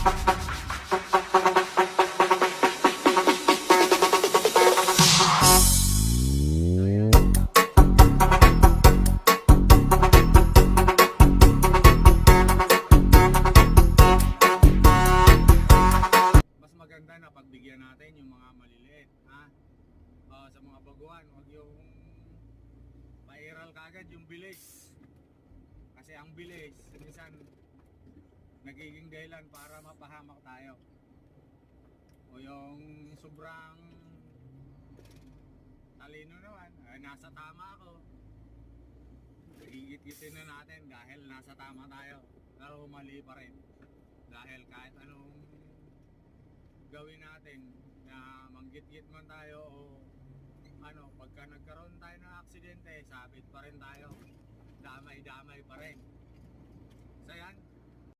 Mas maganda na pagbigyan natin yung mga maliliit, ha? Sa mga baguhan, wag yung pairal kagad yung bilis. Kasi ang bilis, minsan nagiging dahilan para mapahamak tayo. O yung sobrang talino naman, nasa tama ako. Higit-gitin na natin dahil nasa tama tayo. Pero mali pa rin. Dahil kahit anong gawin natin na manggit-git man tayo o ano, pagka nagkaroon tayo ng aksidente, sabit pa rin tayo. Damay-damay pa rin. So yan,